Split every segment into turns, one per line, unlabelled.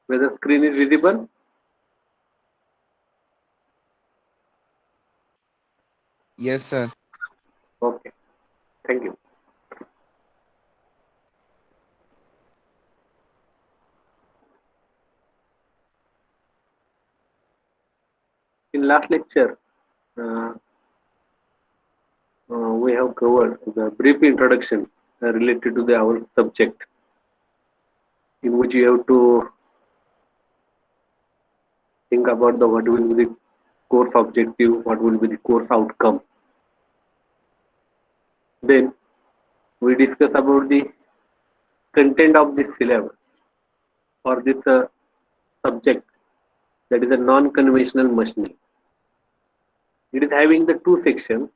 Whether screen is visible?
Yes, sir.
Okay, thank you. In last lecture, uh, we have covered the brief introduction related to the our subject, in which you have to think about the what will be the course objective, what will be the course outcome. Then we discuss about the content of this syllabus or this subject, that is a non-conventional machining. It is having the two sections,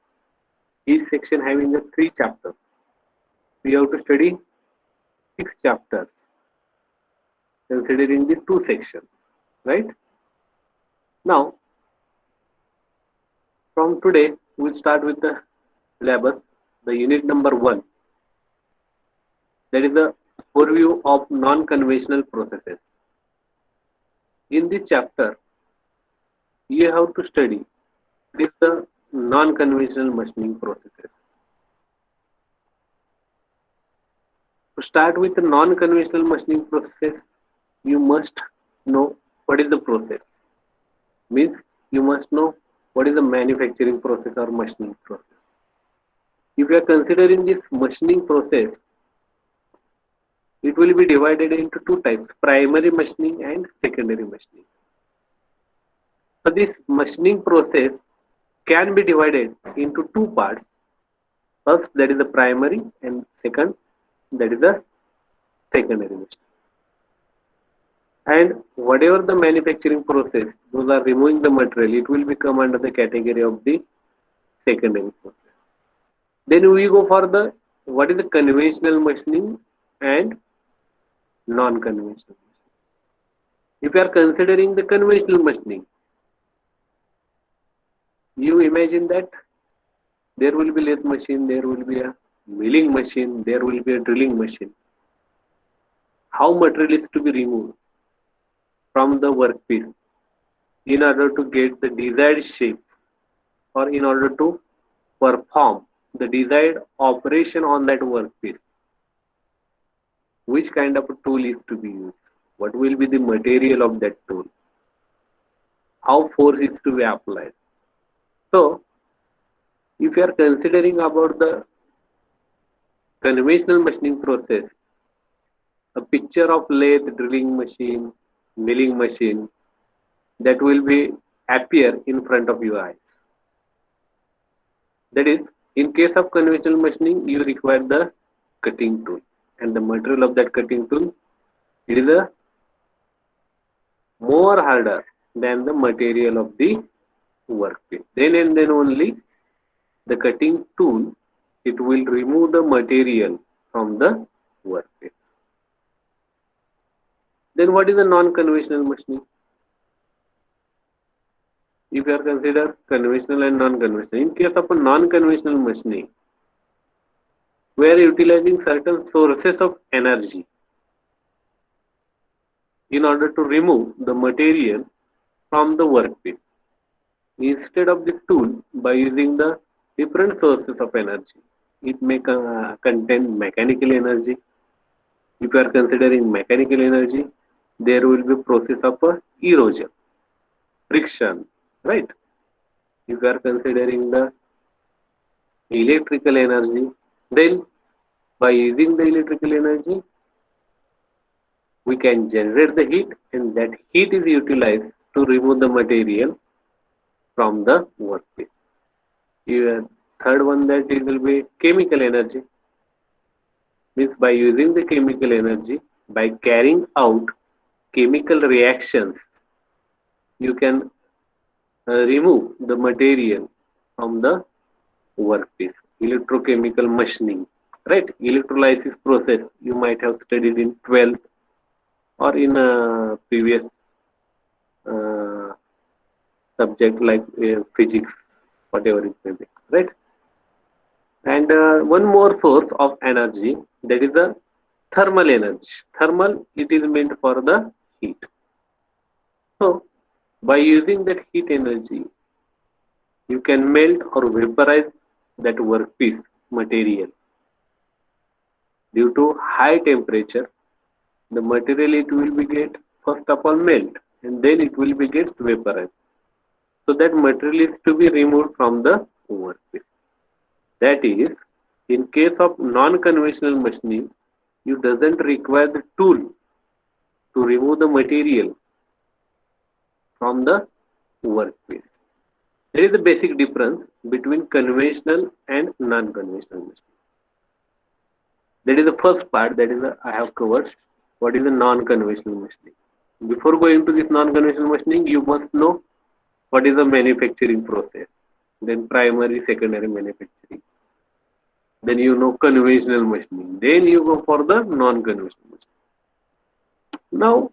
each section having the three chapters. We have to study six chapters considering the two sections, right? Now, from today, we'll start with the syllabus, the unit number one, that is the overview of non-conventional processes. In this chapter, you have to study with the non-conventional machining processes. To start with the non-conventional machining processes, you must know what is the process. Means you must know what is the manufacturing process or machining process. If you are considering this machining process, it will be divided into two types: primary machining and secondary machining. So this machining process can be divided into two parts. First, that is the primary, and second, that is the secondary machining. And whatever the manufacturing process, those are removing the material, it will become under the category of the secondary process. Then we go for the what is the conventional machining and non-conventional. If you are considering the conventional machining, you imagine that there will be lathe machine, there will be a milling machine, there will be a drilling machine. How material is to be removed from the workpiece in order to get the desired shape or in order to perform the desired operation on that workpiece? Which kind of a tool is to be used? What will be the material of that tool? How force is to be applied? So, if you are considering about the conventional machining process, a picture of lathe, drilling machine, milling machine, that will be appear in front of your eyes. That is, in case of conventional machining, you require the cutting tool, and the material of that cutting tool, it is a more harder than the material of the workpiece. Then and then only the cutting tool, it will remove the material from the workpiece. Then what is a non-conventional machining? If you are consider conventional and non-conventional, in case of a non-conventional machining, we are utilizing certain sources of energy in order to remove the material from the workpiece. Instead of the tool, by using the different sources of energy, it may contain mechanical energy. If you are considering mechanical energy, there will be process of erosion, friction, right? If you are considering the electrical energy, then by using the electrical energy, we can generate the heat, and that heat is utilized to remove the material from the workpiece. Even third one, that it will be chemical energy. Means by using the chemical energy, by carrying out chemical reactions, you can remove the material from the workpiece. Electrochemical machining, right? Electrolysis process you might have studied in 12th or in a previous uh, subject like physics, whatever it may be, right? And one more source of energy, that is a thermal energy. Thermal, it is meant for the heat. So, by using that heat energy, you can melt or vaporize that workpiece material. Due to high temperature, the material it will be get first of all melt and then it will be get vaporized. So that material is to be removed from the workpiece. That is, in case of non-conventional machining, you doesn't require the tool to remove the material from the workpiece. There is a basic difference between conventional and non-conventional machining. That is the first part that is I have covered. What is a non-conventional machining? Before going to this non-conventional machining, you must know what is the manufacturing process. Then primary, secondary manufacturing. Then you know conventional machining. Then you go for the non-conventional machining. Now,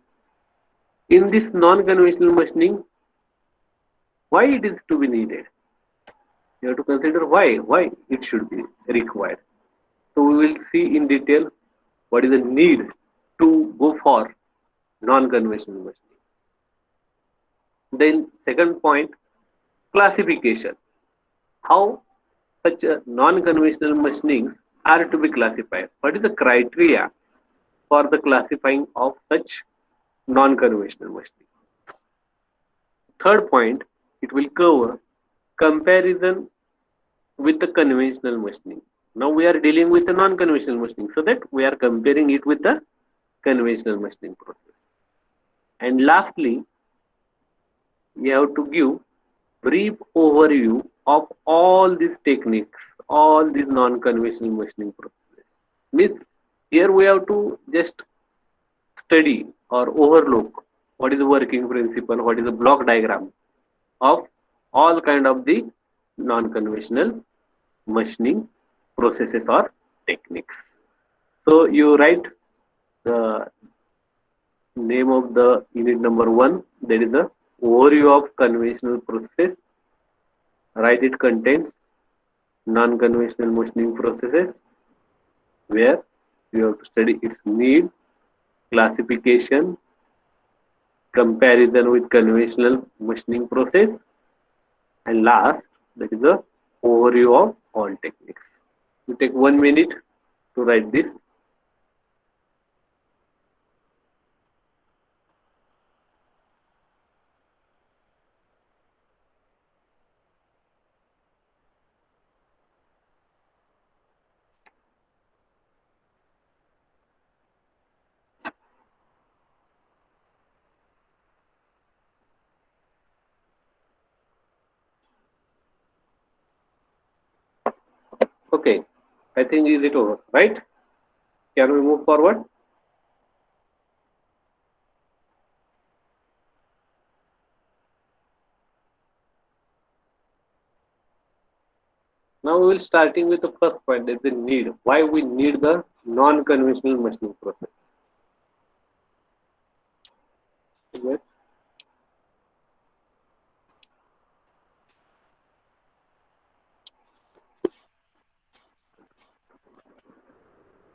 in this non-conventional machining, why it is to be needed? You have to consider why it should be required. So we will see in detail what is the need to go for non-conventional machining. Then second point, classification. How such a non-conventional machinings are to be classified? What is the criteria for the classifying of such non-conventional machining? Third point, it will cover comparison with the conventional machining. Now we are dealing with the non-conventional machining, so that we are comparing it with the conventional machining process. And lastly, we have to give brief overview of all these techniques, all these non-conventional machining processes. Means here we have to just study or overlook what is the working principle, what is the block diagram of all kind of the non-conventional machining processes or techniques. So you write the name of the unit number one, that is the overview of conventional process. Write it contains non-conventional machining processes where you have to study its need, classification, comparison with conventional machining process, and last, that is the overview of all techniques. You take 1 minute to write this. Okay, I think is it over, right? Can we move forward? Now we will starting with the first point, that is the need. Why we need the non-conventional machining process? Yes.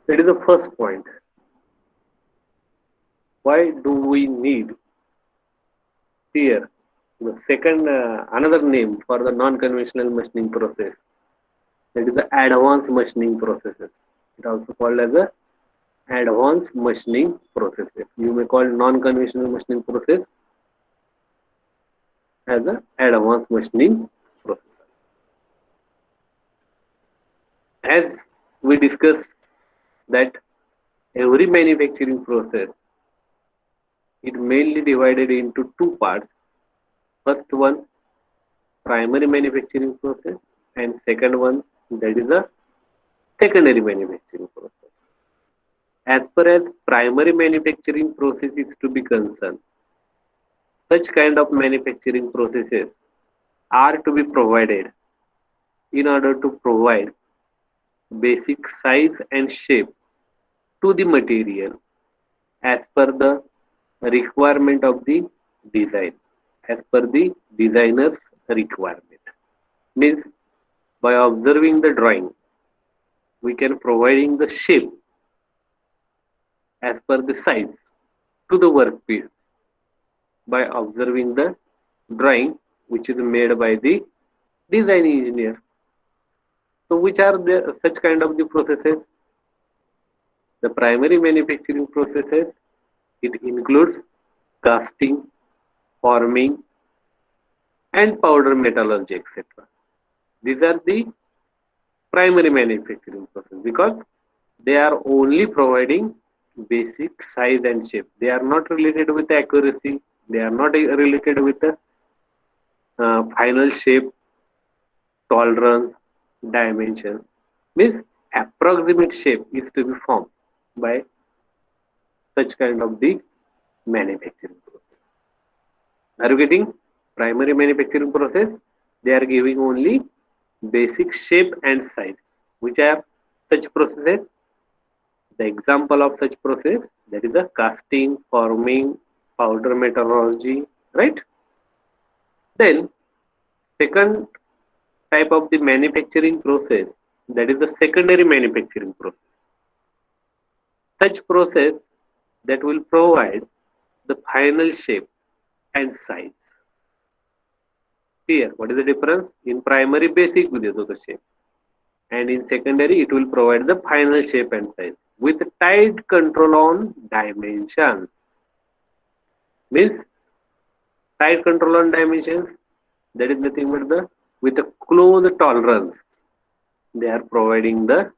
That is the first point. Why do we need here? The second, another name for the non-conventional machining process, that is the advanced machining processes. It also called as the advanced machining processes. You may call non-conventional machining process as the advanced machining process. As we discussed that every manufacturing process is mainly divided into two parts. First one, primary manufacturing process, and second one, that is the secondary manufacturing process. As far as primary manufacturing process is to be concerned, such kind of manufacturing processes are to be provided in order to provide basic size and shape to the material as per the requirement of the design, as per the designer's requirement. Means by observing the drawing, we can providing the shape as per the size to the workpiece by observing the drawing which is made by the design engineer. So which are the such kind of the processes? The primary manufacturing processes, it includes casting, forming, and powder metallurgy, etc. These are the primary manufacturing process because they are only providing basic size and shape. They are not related with accuracy. They are not related with the final shape, tolerance, dimensions. Means approximate shape is to be formed by such kind of the manufacturing process. Are you getting? Primary manufacturing process, they are giving only basic shape and size. Which are such processes? The example of such process, that is the casting, forming, powder metallurgy, right? Then second type of the manufacturing process, that is the secondary manufacturing process. Such process that will provide the final shape and size. Here, what is the difference? In primary basic with the shape, and in secondary it will provide the final shape and size with tight control on dimensions. Means tight control on dimensions, that is nothing but the with a close tolerance they are providing the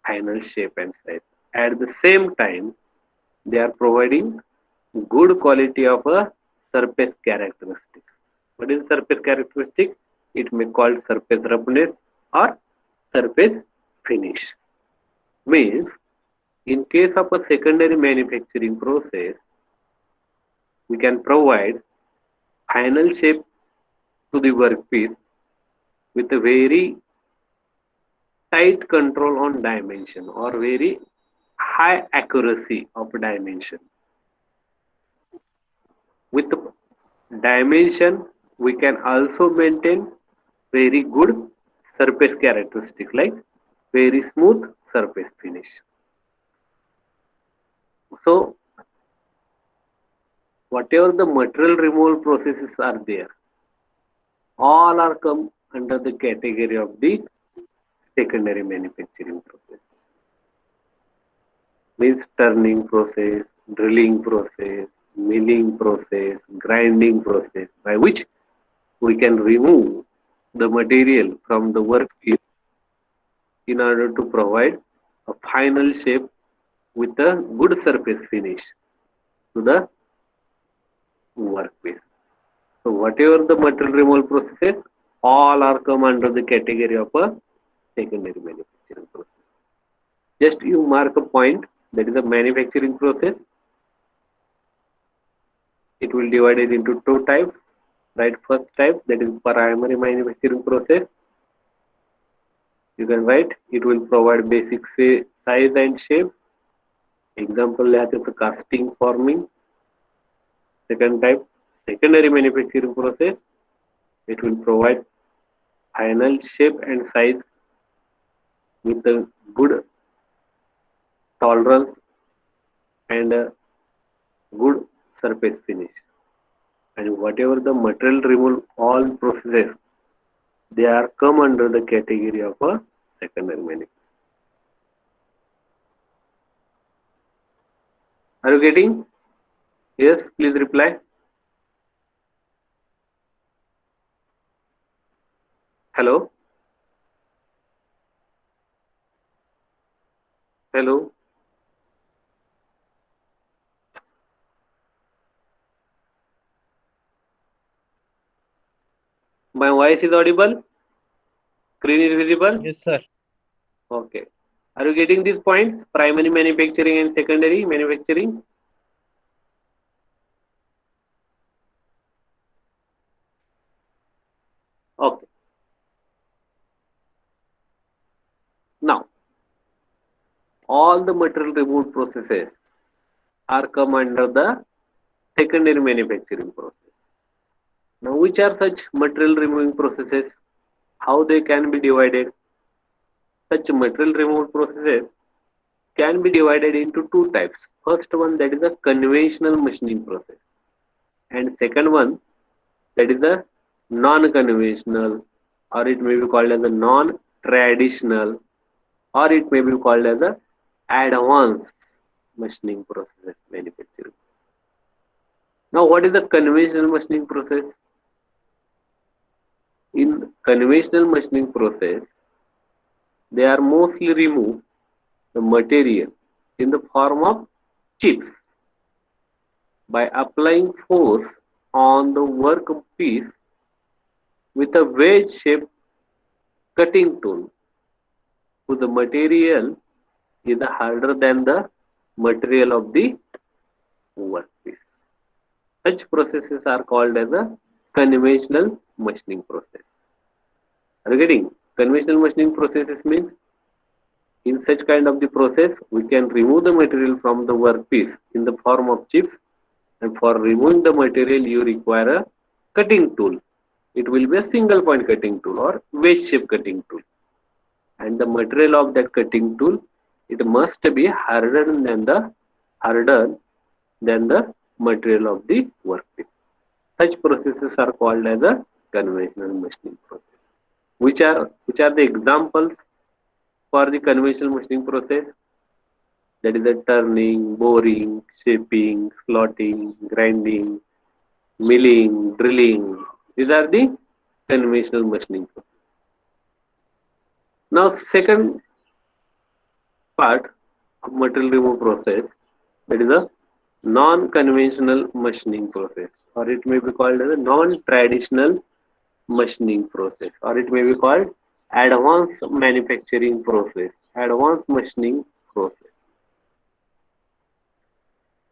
final shape and size. At the same time, they are providing good quality of a surface characteristic. What is surface characteristic? It may called surface roughness or surface finish. Means in case of a secondary manufacturing process, we can provide final shape to the workpiece with a very tight control on dimension or very high accuracy of dimension. With dimension, we can also maintain very good surface characteristic like very smooth surface finish. So whatever the material removal processes are there, all are come under the category of the secondary manufacturing process. Means turning process, drilling process, milling process, grinding process, by which we can remove the material from the workpiece in order to provide a final shape with a good surface finish to the workpiece. So whatever the material removal processes, all are come under the category of a secondary manufacturing process. Just you mark a point, that is a manufacturing process. It will divide it into two types. Right, first type, that is primary manufacturing process. You can write it will provide basic size and shape. Example that is casting, forming. Second type, secondary manufacturing process. It will provide final shape and size with a good tolerance and a good surface finish. And whatever the material removal, all processes, they are come under the category of a secondary manufacturing. Are you getting? Yes, please reply. Hello? Hello? My voice is audible? Screen is visible?
Yes, sir.
Okay. Are you getting these points? Primary manufacturing and secondary manufacturing? Okay. Now, all the material removal processes are come under the secondary manufacturing process. Now, which are such material removing processes? How they can be divided? Such material removal processes can be divided into two types. First one, that is a conventional machining process, and second one, that is the non-conventional, or it may be called as a non-traditional, or it may be called as a advanced machining process manufacturing. Now, what is the conventional machining process? In conventional machining process, they are mostly remove the material in the form of chips by applying force on the workpiece with a wedge-shaped cutting tool, whose material is harder than the material of the workpiece. Such processes are called as a conventional machining process. Are you getting? Conventional machining processes means in such kind of the process we can remove the material from the workpiece in the form of chips, and for removing the material you require a cutting tool. It will be a single point cutting tool or wedge shape cutting tool, and the material of that cutting tool, it must be harder than the material of the workpiece. Such processes are called as a conventional machining process. Which are the examples for the conventional machining process? That is the turning, boring, shaping, slotting, grinding, milling, drilling. These are the conventional machining process. Now, second part of material remove process, that is a non-conventional machining process, or it may be called as a non-traditional machining process, or it may be called advanced manufacturing process, advanced machining process.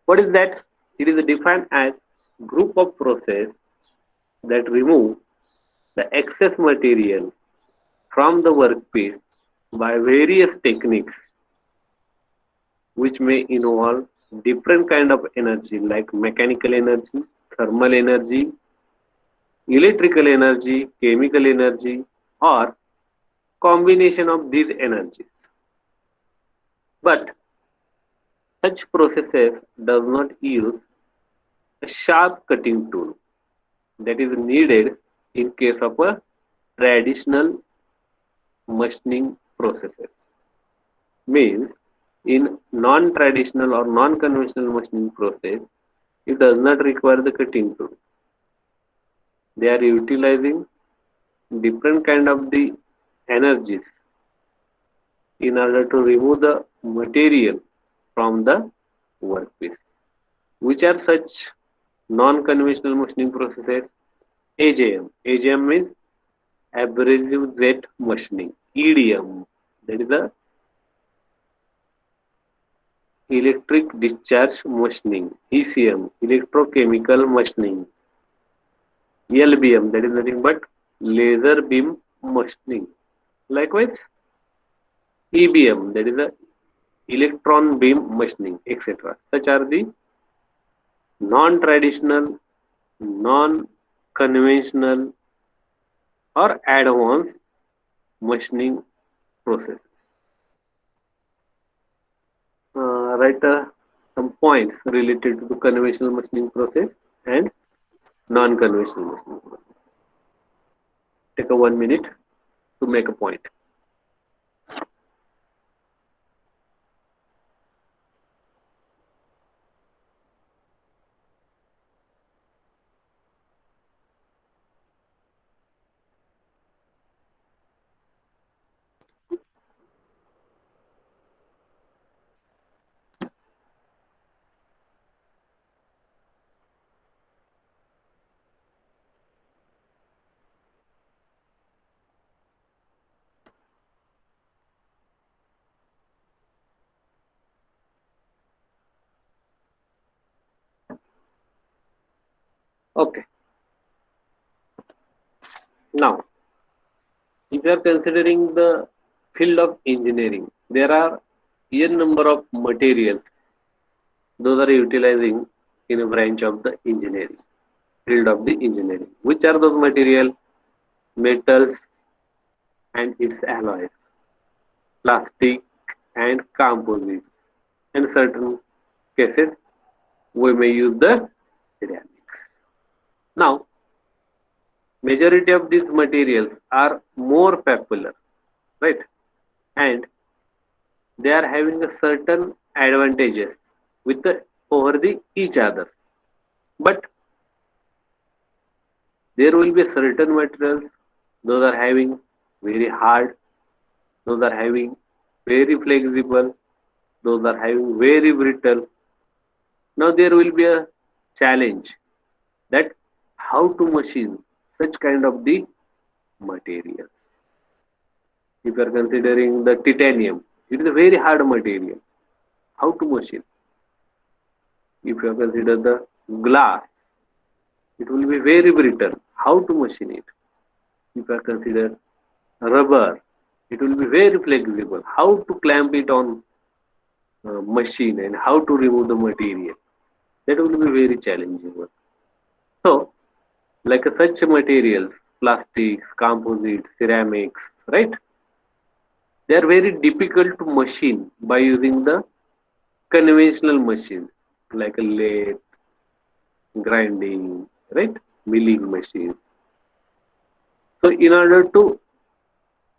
What is that? It is defined as group of process that remove the excess material from the workpiece by various techniques, which may involve different kind of energy like mechanical energy, thermal energy, electrical energy, chemical energy, or combination of these energies. But such processes does not use a sharp cutting tool that is needed in case of a traditional machining processes. Means in non-traditional or non-conventional machining process, it does not require the cutting tool. They are utilizing different kind of the energies in order to remove the material from the workpiece. Which are such non-conventional machining processes? AJM. AJM means abrasive jet machining. EDM, that is the electric discharge machining. ECM, electrochemical machining. LBM, that is nothing but laser beam machining. Likewise, EBM, that is the electron beam machining, etc. Such are the non-traditional, non-conventional, or advanced machining processes. Write some points related to the conventional machining process and non-conventional machining process. Take a 1 minute to make a point. Okay. Now, if you are considering the field of engineering, there are n number of materials those are utilizing in a branch of the engineering, field of the engineering. Which are those material? Metals and its alloys, plastic and composites. In certain cases, we may use the ceramics. Now, majority of these materials are more popular, right? And they are having a certain advantages with the over the each other. But there will be certain materials, those are having very hard, those are having very flexible, those are having very brittle. Now there will be a challenge that how to machine such kind of the material. If you are considering the titanium, it is a very hard material. How to machine? If you consider the glass, it will be very brittle. How to machine it? If you consider rubber, it will be very flexible. How to clamp it on machine and how to remove the material? That will be very challenging one. So, like such materials, plastics, composites, ceramics, right? They are very difficult to machine by using the conventional machines like a lathe, grinding, right? Milling machine. So, in order to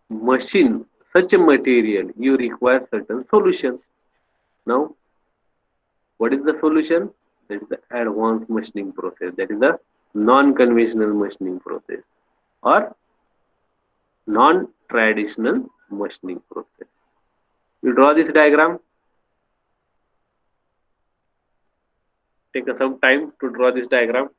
machine such a material, you require certain solutions. Now, what is the solution? That is the advanced machining process. That is the non-conventional machining process or non-traditional machining process. You draw this diagram. Take some time to draw this diagram.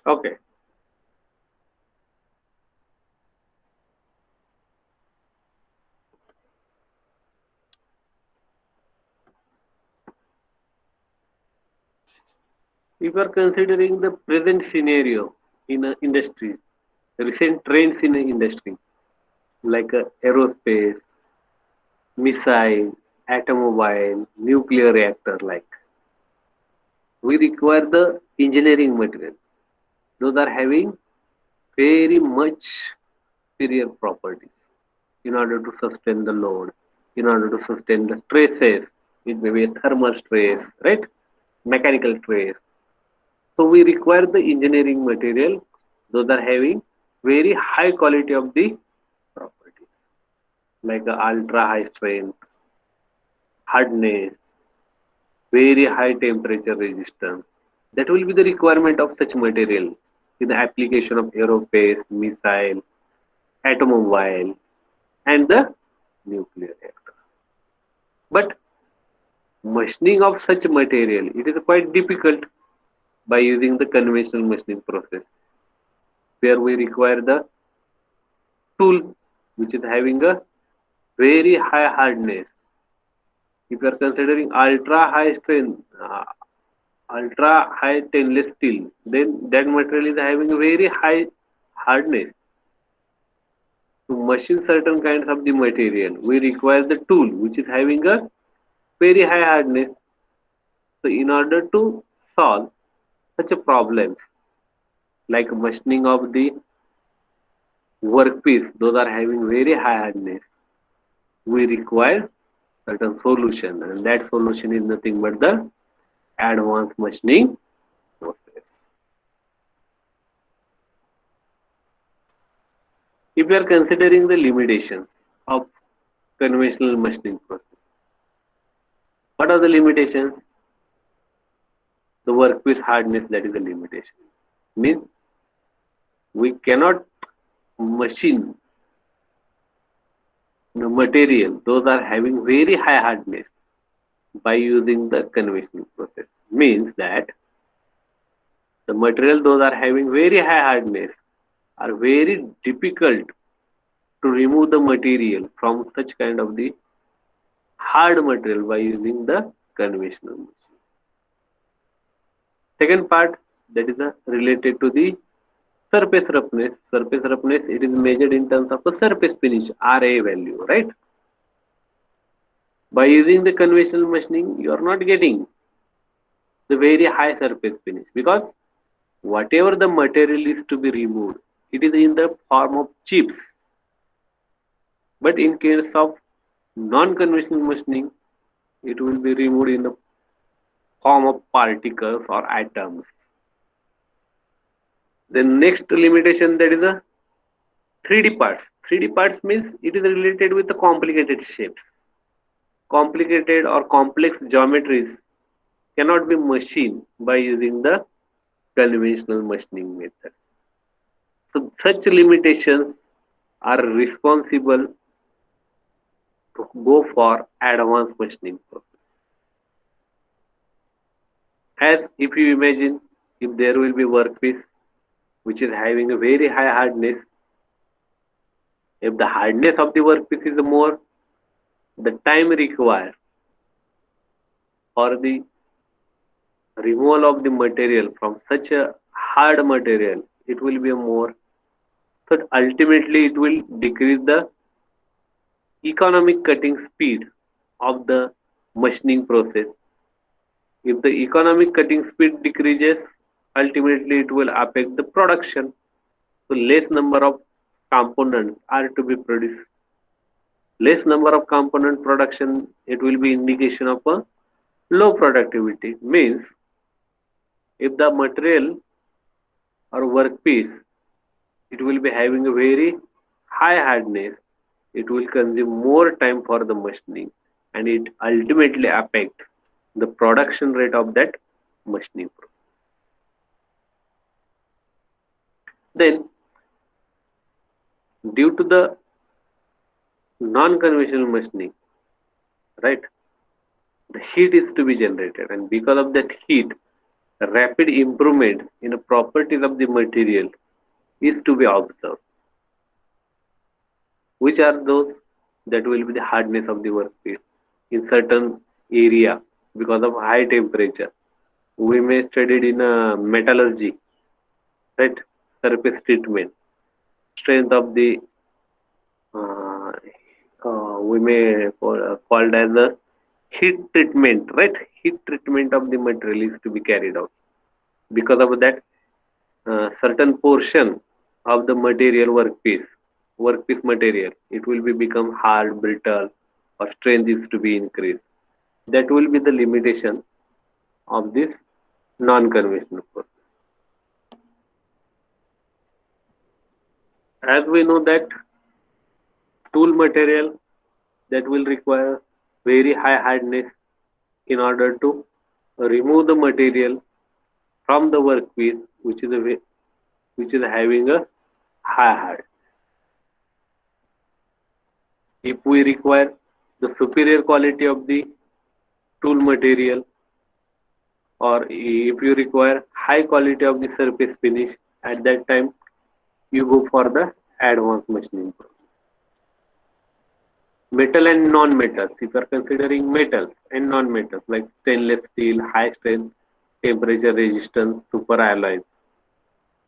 Okay. If you are considering the present scenario in an industry, recent trends in an industry like aerospace, missile, automobile, nuclear reactor, like we require the engineering material. Those are having very much superior properties in order to sustain the load, in order to sustain the stresses. It may be a thermal stress, right? Mechanical stress. So we require the engineering material. Those are having very high quality of the properties, like ultra high strength, hardness, very high temperature resistance. That will be the requirement of such material in the application of aerospace, missile, automobile, and the nuclear reactor. But machining of such material, it is quite difficult by using the conventional machining process, where we require the tool which is having a very high hardness. If you are considering ultra high strength, ultra high stainless steel, then that material is having a very high hardness. To machine certain kinds of the material, we require the tool which is having a very high hardness. So, in order to solve such a problem, like machining of the workpiece, those are having very high hardness, we require certain solution, and that solution is nothing but the advanced machining process. If we are considering the limitations of conventional machining process, what are the limitations? The workpiece hardness, that is the limitation. Means we cannot machine the material, those are having very high hardness by using the conventional process. Means that the material those are having very high hardness are very difficult to remove the material from such kind of the hard material by using the conventional machine. Second part, that is related to the surface roughness. Surface roughness, it is measured in terms of the surface finish RA value, right? By using the conventional machining, you are not getting the very high surface finish because whatever the material is to be removed, it is in the form of chips. But in case of non-conventional machining, it will be removed in the form of particles or atoms. The next limitation, that is a 3D parts. 3D parts means it is related with the complicated shapes. Complicated or complex geometries cannot be machined by using the conventional machining method. So such limitations are responsible to go for advanced machining process. As if you imagine, if there will be workpiece which is having a very high hardness, if the hardness of the workpiece is more, the time required for the removal of the material from such a hard material, it will be more. So ultimately, it will decrease the economic cutting speed of the machining process. If the economic cutting speed decreases, ultimately it will affect the production. So less number of components are to be produced. Less number of component production, it will be indication of a low productivity. Means if the material or workpiece, it will be having a very high hardness, it will consume more time for the machining and it ultimately affect the production rate of that machining process. Then due to the non-conventional machining, right, the heat is to be generated and because of that heat, rapid improvement in the properties of the material is to be observed. Which are those? That will be the hardness of the workpiece in certain area because of high temperature. We may study it in metallurgy, right? Surface treatment, strength of the uh, we may called as a heat treatment, right? Heat treatment of the material is to be carried out. Because of that, certain portion of the material workpiece material, it will be become hard, brittle, or strength is to be increased. That will be the limitation of this non-conventional process. As we know that tool material that will require very high hardness in order to remove the material from the workpiece which is having a high hard. If we require the superior quality of the tool material or if you require high quality of the surface finish, at that time you go for the advanced machining process. Metal and non-metals, if you are considering metals and non-metals like stainless steel, high strength, temperature resistance, super alloys,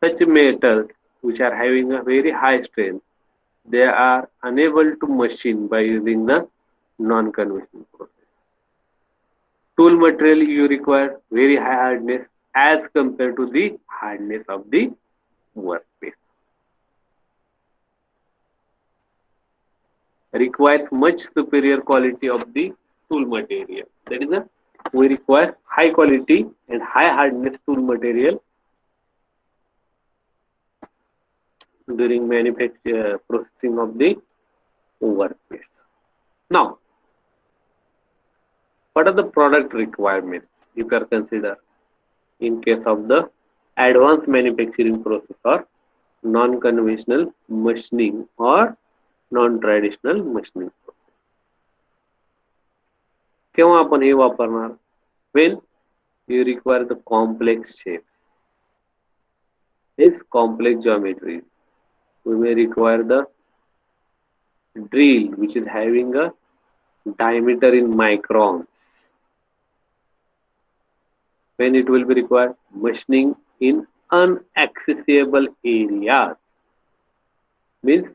such metals which are having a very high strength, they are unable to machine by using the non-conventional process. Tool material you require very high hardness as compared to the hardness of the workpiece. Requires much superior quality of the tool material. That is a we require high quality and high hardness tool material during manufacture processing of the workpiece. Now, what are the product requirements you can consider in case of the advanced manufacturing process or non-conventional machining or non-traditional machining process? केव्हा आपण हे वापरणार? When you require the complex shapes, is complex geometry. We may require the drill which is having a diameter in microns, when it will be required machining in unaccessible areas, means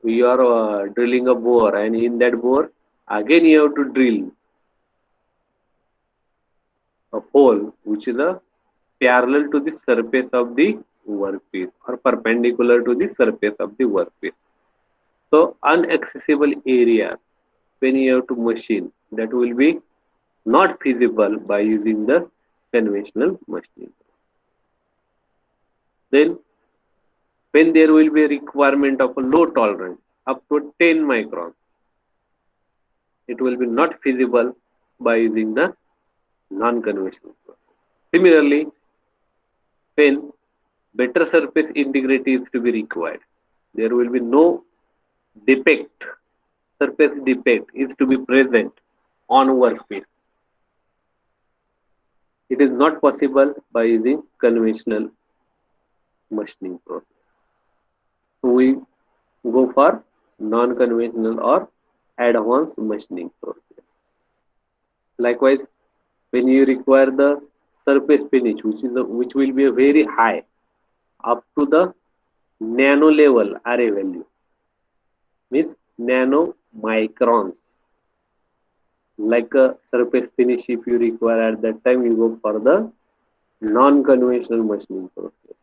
you are drilling a bore, and in that bore again you have to drill a hole which is a parallel to the surface of the workpiece or perpendicular to the surface of the workpiece. So unaccessible area, when you have to machine, that will be not feasible by using the conventional machining. Then when there will be a requirement of a low tolerance up to 10 microns, it will be not feasible by using the non-conventional process. Similarly, when better surface integrity is to be required, there will be no defect, surface defect is to be present on workpiece. It is not possible by using conventional machining process. So we go for non-conventional or advanced machining process. Likewise, when you require the surface finish, which will be a very high up to the nano level array value, means nano microns, like a surface finish, if you require at that time, you go for the non-conventional machining process.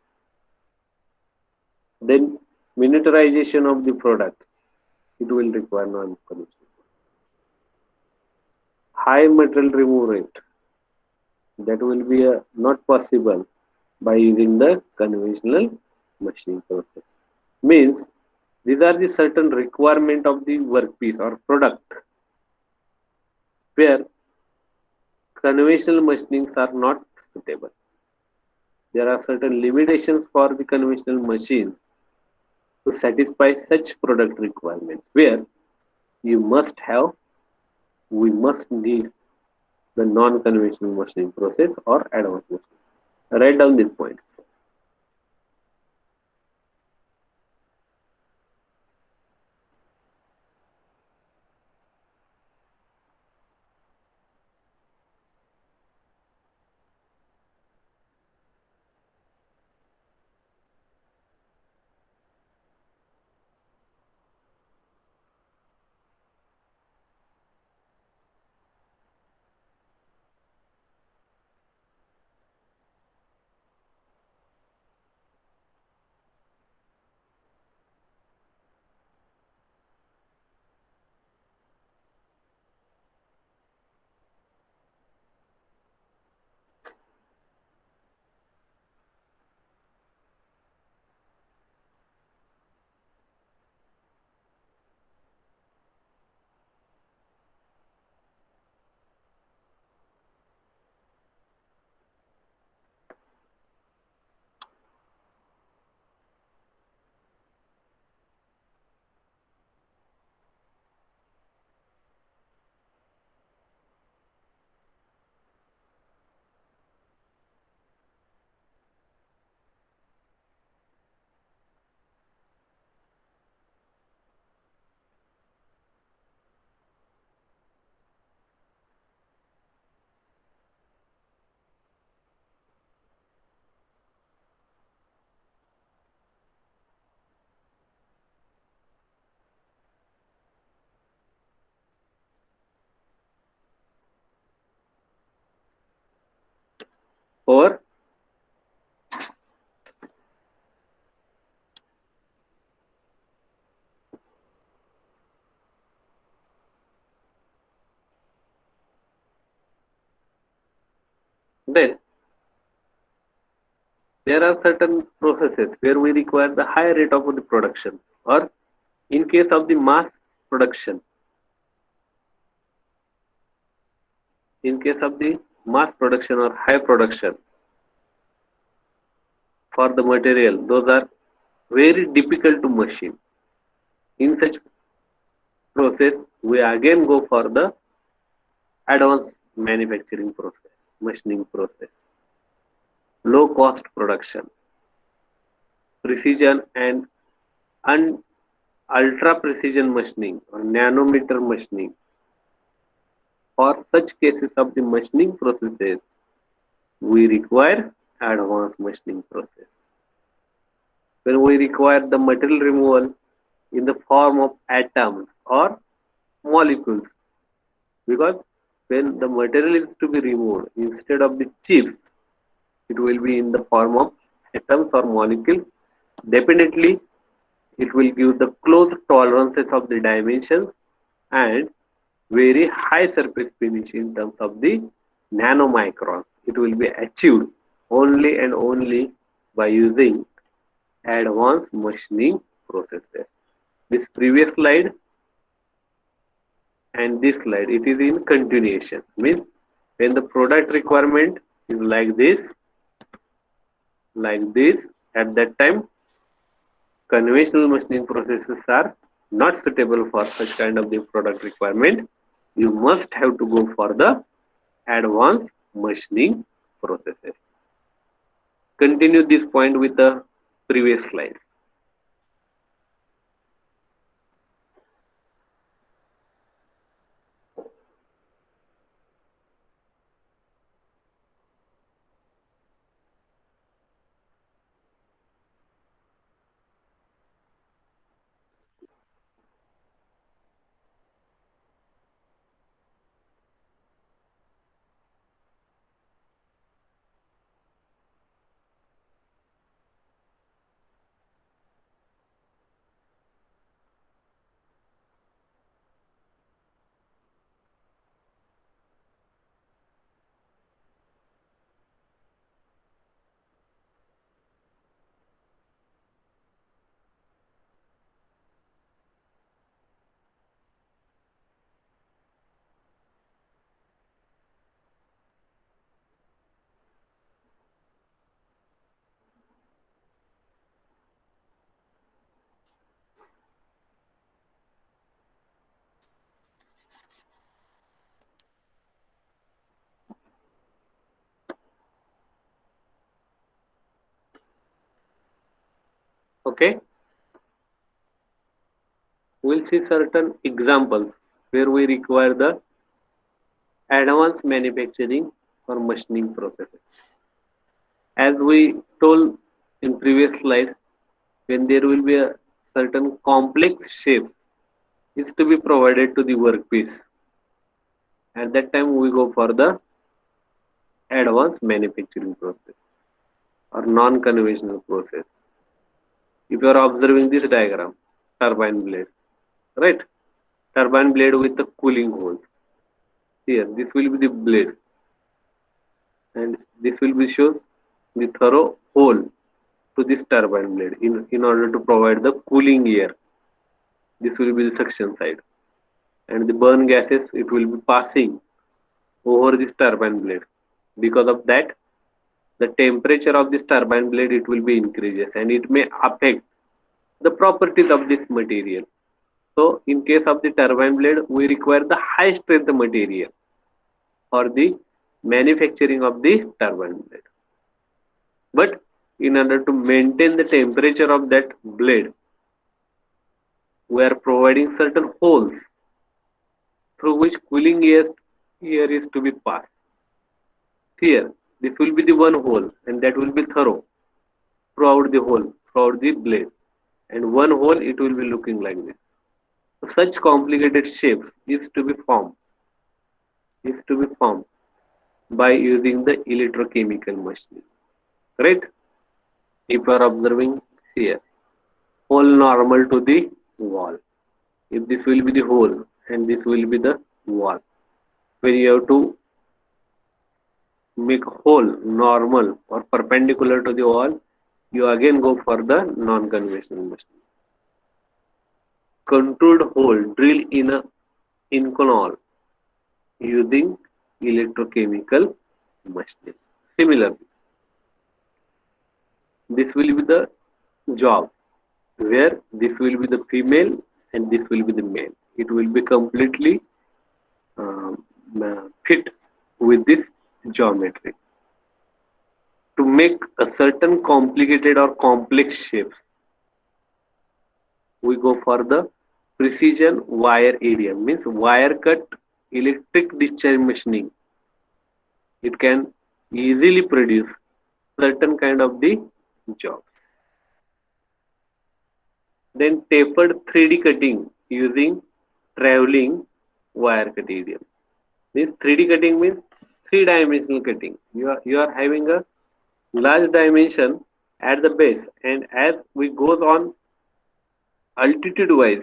Then miniaturization of the product, it will require non-conventional. High material remove rate, that will be not possible by using the conventional machining process. Means these are the certain requirement of the workpiece or product where conventional machinings are not suitable. There are certain limitations for the conventional machines to satisfy such product requirements where you must have, we must need the non-conventional machining process or advanced machining. Write down these points. Or then there are certain processes where we require the high rate of the production, or in case of the mass production, in case of the mass production or high production for the material, those are very difficult to machine. In such process, we again go for the advanced manufacturing process, machining process, low cost production, precision and ultra precision machining or nanometer machining. For such cases of the machining processes, we require advanced machining process. When we require the material removal in the form of atoms or molecules, because when the material is to be removed instead of the chips, it will be in the form of atoms or molecules. Definitely, it will give the close tolerances of the dimensions and very high surface finish in terms of the nanomicrons. It will be achieved only and only by using advanced machining processes. This previous slide and this slide, it is in continuation. Means when the product requirement is like this, at that time conventional machining processes are not suitable for such kind of the product requirement. You must have to go for the advanced machining processes. Continue this point with the previous slides. Okay, we'll see certain examples where we require the advanced manufacturing or machining processes. As we told in previous slide, when there will be a certain complex shape is to be provided to the workpiece, at that time we go for the advanced manufacturing process or non-conventional process. If you are observing this diagram, turbine blade, right? Turbine blade with the cooling hole. Here, this will be the blade, and this will be shows the thorough hole to this turbine blade in order to provide the cooling air. This will be the suction side, and the burn gases it will be passing over this turbine blade. Because of that, the temperature of this turbine blade it will be increases, and it may affect the properties of this material. So, in case of the turbine blade, we require the high strength material for the manufacturing of the turbine blade. But in order to maintain the temperature of that blade, we are providing certain holes through which cooling air is to be passed. Here, this will be the one hole, and that will be thorough throughout the blade, and one hole it will be looking like this. So such complicated shape is to be formed by using the electrochemical machine. Right? If you are observing here, hole normal to the wall. If this will be the hole and this will be the wall. When you have to make hole normal or perpendicular to the wall, you again go for the non-conventional machine. Contoured hole drill in a inconol using electrochemical machining. Similarly, this will be the job where this will be the female and this will be the male. It will be completely um, fit with this geometry. To make a certain complicated or complex shape, we go for the precision wire EDM, means wire cut electric discharge machining. It can easily produce certain kind of the job. Then tapered 3D cutting using traveling wire cut EDM. This 3D cutting means three-dimensional cutting. You are having a large dimension at the base, and as we goes on altitude wise,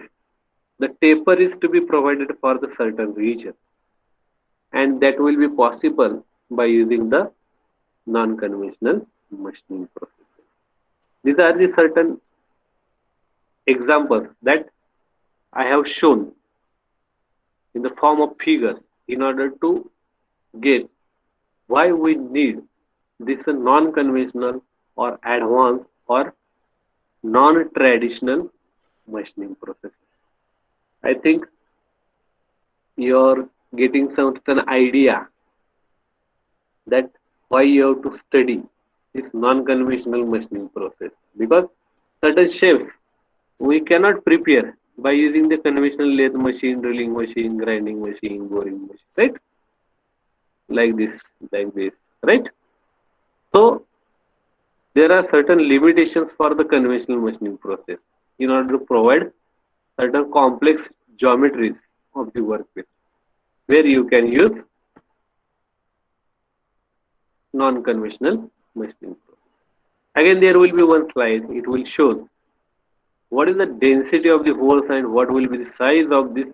the taper is to be provided for the certain region, and that will be possible by using the non-conventional machining processes. These are the certain examples that I have shown in the form of figures in order to get why we need this non-conventional or advanced or non-traditional machining process. I think you're getting certain idea that why you have to study this non-conventional machining process, because certain shapes we cannot prepare by using the conventional lathe machine, drilling machine, grinding machine, boring machine, right? Like this, like this, right? So there are certain limitations for the conventional machining process in order to provide certain complex geometries of the workpiece where you can use non-conventional machining process. Again, there will be one slide. It will show what is the density of the holes and what will be the size of these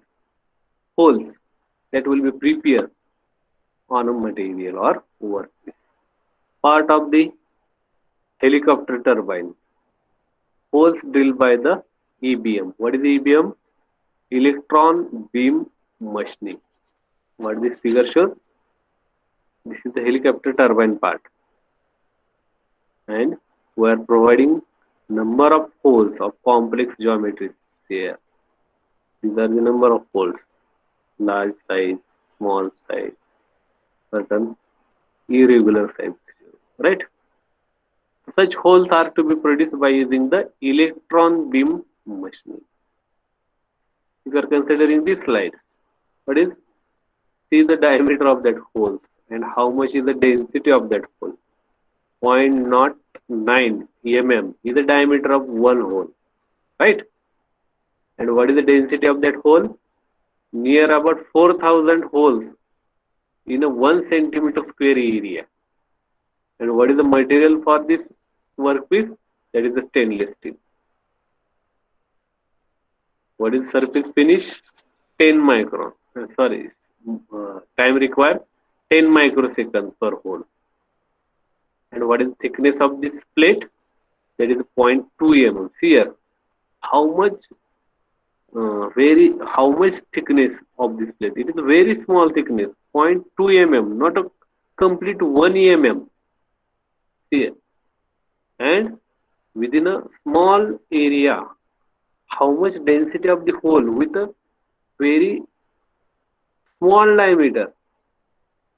holes that will be prepared on a material or workpiece. Part of the helicopter turbine, holes drilled by the EBM. What is the EBM? Electron beam machining. What this figure shows? This is the helicopter turbine part, and we are providing number of holes of complex geometries here. These are the number of holes: large size, small size, certain irregular size, right? Such holes are to be produced by using the electron beam machining. If you are considering this slide, what is, see the diameter of that hole and how much is the density of that hole. 0.09 mm is the diameter of one hole, right? And what is the density of that hole? Near about 4,000 holes in a 1 centimeter square area. And what is the material for this workpiece? That is the stainless steel. What is surface finish? 10 micron. Time required 10 microseconds per hole. And what is the thickness of this plate? That is 0.2 mm. See here, how much how much thickness of this plate? It is a very small thickness, 0.2 mm, not a complete 1 mm. See here, and within a small area, how much density of the hole with a very small diameter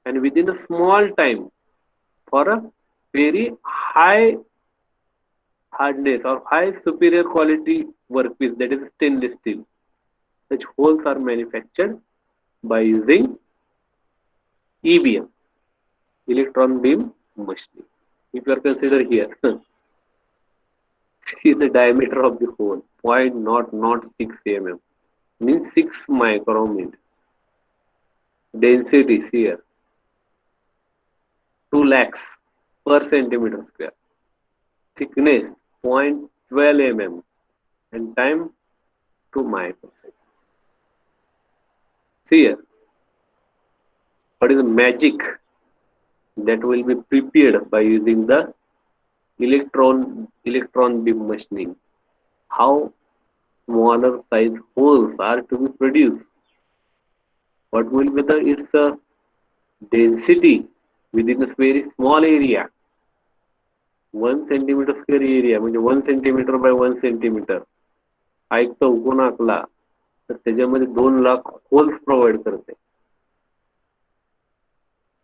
and within a small time for a very high hardness or high superior quality workpiece, that is stainless steel. Such holes are manufactured by using EBM, electron beam machining. If you are consider here, see the diameter of the hole, 0.006 mm, means 6 micrometer. Density here, 2 lakhs per centimeter square. Thickness 0.12 mm and time 2 microseconds. See here, what is the magic that will be prepared by using the electron beam machining? How smaller size holes are to be produced? What will be the its density within a very small area? 1 centimeter square area म्हणजे 1 centimeter by 1 centimeter हा एक चौकोन आखला तर त्याच्यामध्ये 2 lakh holes provide करते.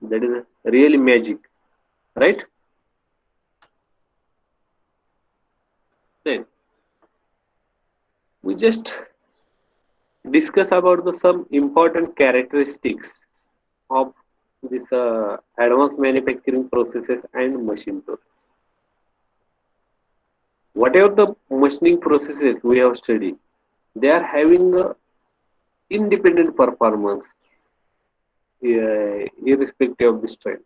That is really magic, right? Then We just discuss about the some important characteristics of this advanced manufacturing processes and machine process. Whatever the machining processes we have studied, they are having a independent performance irrespective of the strength.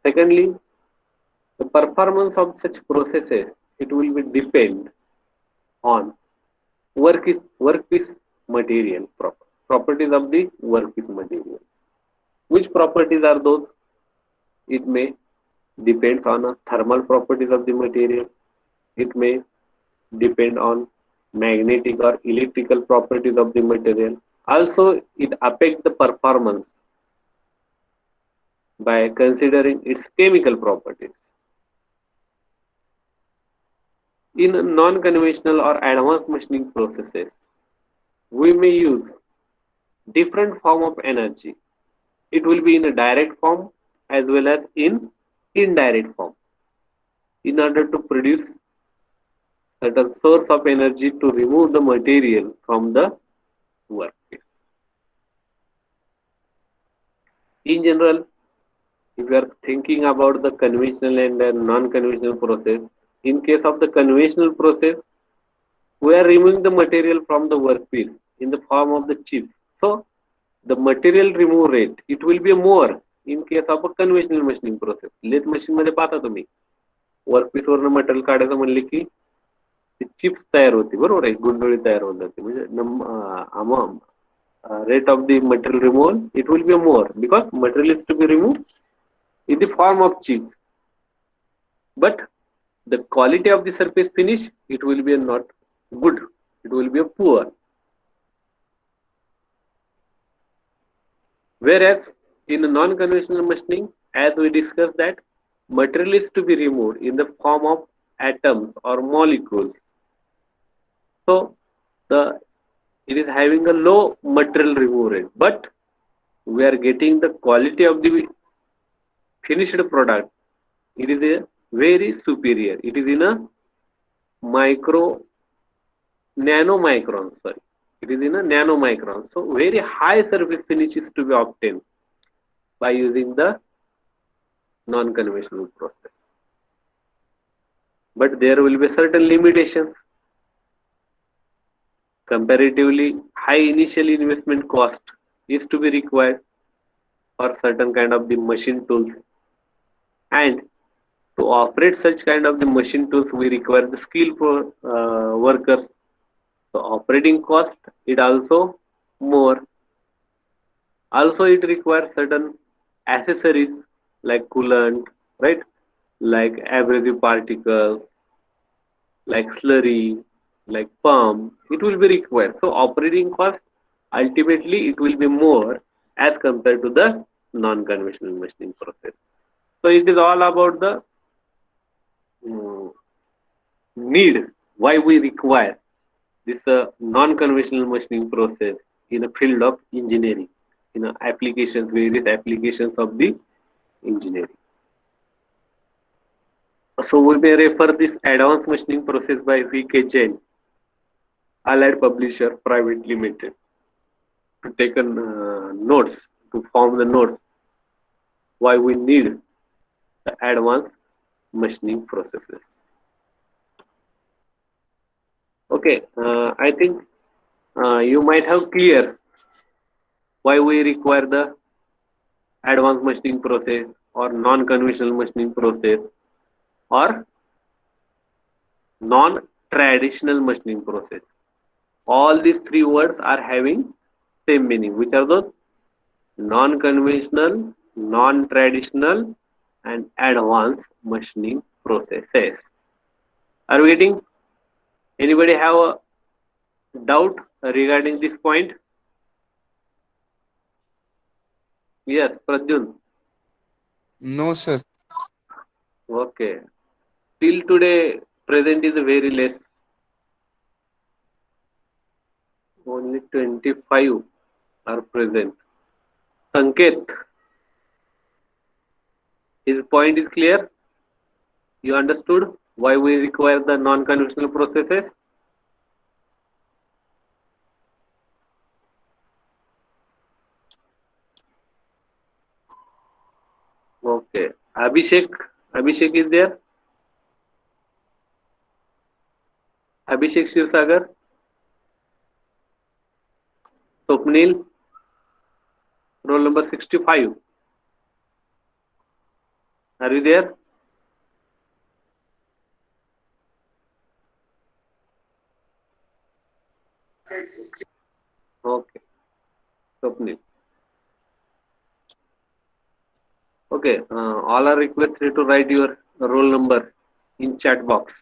Secondly, the performance of such processes it will be depend on workpiece material properties of the workpiece material. Which properties are those? It may depends on a thermal properties of the material. It may depend on magnetic or electrical properties of the material. Also, it affects the performance by considering its chemical properties. In non-conventional or advanced machining processes, we may use different form of energy. It will be in a direct form as well as in indirect form in order to produce certain source of energy to remove the material from the workpiece. In general, if you are thinking about the conventional and the non-conventional process, in case of the conventional process, we are removing the material from the workpiece in the form of the chip. So the material remove rate it will be more in case of a conventional machining process. Lathe machine मध्ये पाहता तुम्ही workpiece वरनं material काढायचं म्हणले की chips तयार होते बरोबर आहे गुंडोळी तयार होऊन जाते म्हणजे rate of the material removal it will be more because material is to be removed in the form of chips, but the quality of the surface finish it will be not good, it will be poor. Whereas in non-conventional machining, as we discussed that material is to be removed in the form of atoms or molecules. So the it is having a low material removal rate, but we are getting the quality of the finished product. It is a very superior. It is in a micro nanomicron. Sorry, it is in a nanomicron. So very high surface finish is to be obtained by using the non-conventional process. But there will be certain limitations. Comparatively high initial investment cost is to be required for certain kind of the machine tools, and to operate such kind of the machine tools we require the skillful workers. So operating cost it also more. Also it requires certain accessories like coolant, right? Like abrasive particles, like slurry, like pump, it will be required. So operating cost ultimately it will be more as compared to the non-conventional machining process. So it is all about the mm, need why we require this non-conventional machining process in a field of engineering, in applications, various applications of the engineering. So we may refer this advanced machining process by V.K. Jain, Allied Publisher Private Limited, to take notes, to form the notes why we need the advanced machining processes. Okay, I think you might have clear why we require the advanced machining process or non-conventional machining process or non-traditional machining process. All these three words are having same meaning. Which are those? Non-conventional, non-traditional, and advanced machining processes. Are we getting? Anybody have a doubt regarding this point? Yes, Pradyun.
No, sir.
Okay. Till today, present is very less. Only 25 are present. Sanket, his point is clear. You understood why we require the non-conventional processes? Abhishek, Abhishek is there? Abhishek Shirsagar, Swapnil, roll number 65. Are you there? Okay, Swapnil. Okay, all are requested to write your roll number in chat box.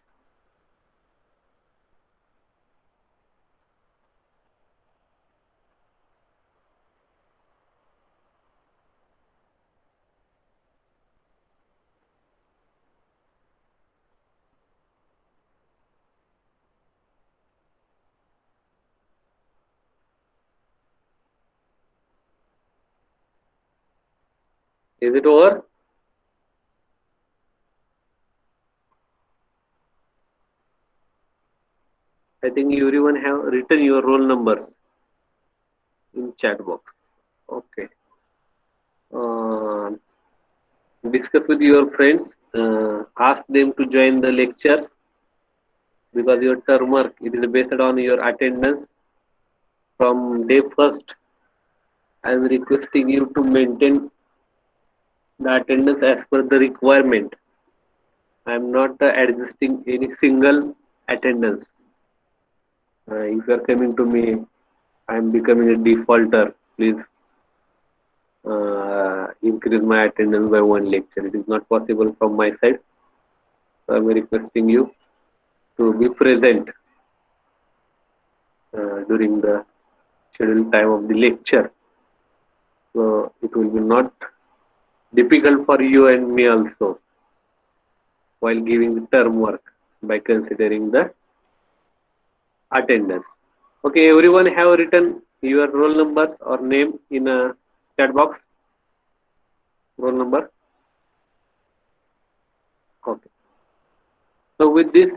Is it over? I think everyone have written your roll numbers in chat box. Okay. Uh, Discuss with your friends. Ask them to join the lecture because your term work it is based on your attendance from day first. I am requesting you to maintain the attendance as per the requirement. I am not adjusting any single attendance. If you are coming to me, I am becoming a defaulter. Please increase my attendance by one lecture. It is not possible from my side. So I am requesting you to be present during the scheduled time of the lecture. So it will be not difficult for you and me also while giving the term work by considering the attendance. Okay, everyone have written your roll numbers or name in a chat box. Roll number. Okay. So with this,